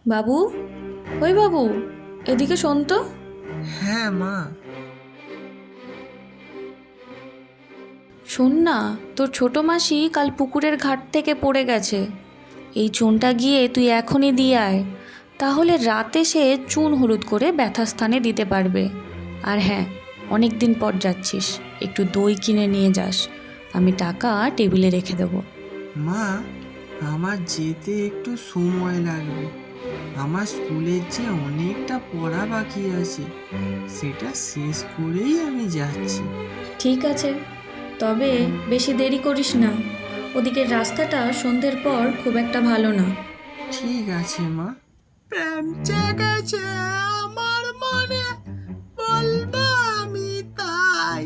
বাবু, ওই বাবু, এদিকে শোন তো। হ্যাঁ মা। শোন না, তোর ছোট মাসি কাল পুকুরের ঘাট থেকে পড়ে গেছে। এই চুনটা গিয়ে তুই এখনই দিয়ে আয়, তাহলে রাতে সে চুন হলুদ করে ব্যথা স্থানে দিতে পারবে। আর হ্যাঁ, অনেক দিন পর যাচ্ছিস, একটু দই কিনে নিয়ে যাস। আমি টাকা টেবিলে রেখে দেবো। মা, আমার যেতে একটু সময় লাগবে। আমার স্কুলের যে অনেকটা পড়া বাকি আছে, সেটা শেষ করেই আমি যাচ্ছি। ঠিক আছে, তবে বেশি দেরি করিস না। ওদিকের রাস্তাটা সন্ধ্যের পর খুব একটা ভালো না। ঠিক আছে মা। প্রেম জেগেছে আমার মনে, বলবো আমি তাই।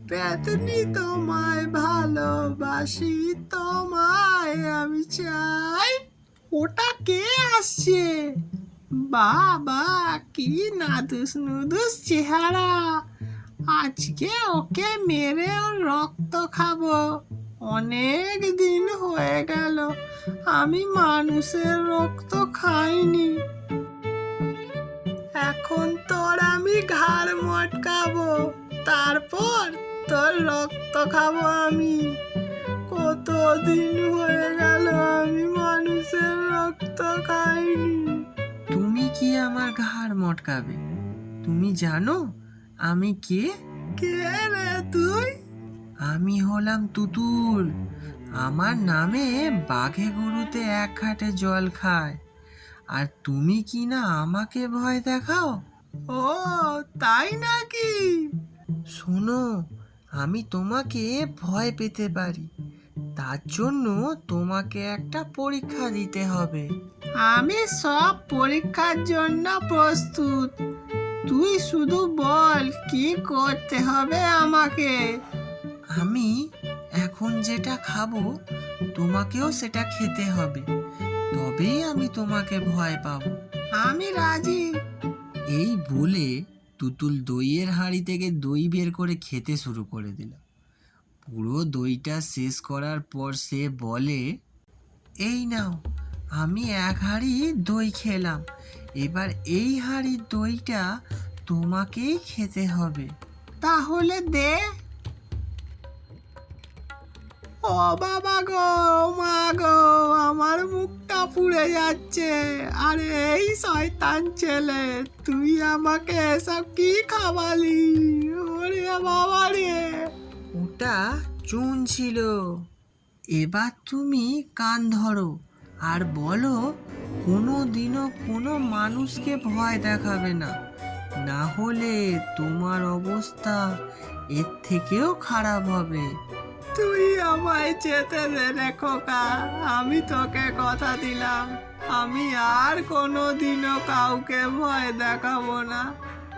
পেতনি তোমায় ভালোবাসি, তোমায় আমি চাই। ওটা কে আসছে? বাবা, কি নাদুস নুদুস চেহারা। আজকে ওকে মেরে ওর রক্ত খাবো। অনেক দিন হয়ে গেল আমি মানুষের রক্ত খাইনি। এখন তোর আমি ঘাড় মটকাবো, তারপর তোর রক্ত খাবো আমি। কতদিন হয়ে গেল আমি মানুষের রক্ত খাইনি। তুমি কি আমার ঘাড় মটকাবে? তুমি জানো আমি কে? কে রে তুই? আমি হলাম তুতুল। আমার নামে বাঘে গরুতে এক ঘাটে জল খায়। আর তুমি কি না আমাকে ভয় দেখাও? ও, তাই নাকি? শোনো, আমি তোমাকে ভয় পেতে পারি, তার জন্য তোমাকে একটা পরীক্ষা দিতে হবে। আমি সব পরীক্ষার জন্য প্রস্তুত। তুই শুধু বল কি করতে হবে আমাকে। আমি এখন যেটা খাবো, তোমাকেও সেটা খেতে হবে, তবেই আমি তোমাকে ভয় পাবো। আমি রাজি। এই বলে তুতুল দইয়ের হাঁড়ি থেকে দই বের করে খেতে শুরু করে দিল। পুরো দইটা শেষ করার পর সে বলে, এই নাও, আমি এক হাঁড়ি দই খেলাম। এবার এই হাঁড়ির দইটা তোমাকেই খেতে হবে। তাহলে দে। ও বাবা গো, মা গো, আমার মুখটা পুড়ে যাচ্ছে। আরে এই শয়তান ছেলে, তুই আমাকে এসব কি খাওয়ালি? ওরে বাবা রে, ওটা চুন ছিল। এবার তুমি কান ধরো আর বলো কোনো দিনও কোনো মানুষকে ভয় দেখাবে না, না হলে তোমার অবস্থা এর থেকেও খারাপ হবে। তুই আমায় যেতে দে রে খোকা, আমি তোকে কথা দিলাম আমি আর কোনো দিনও কাউকে ভয় দেখাবো না।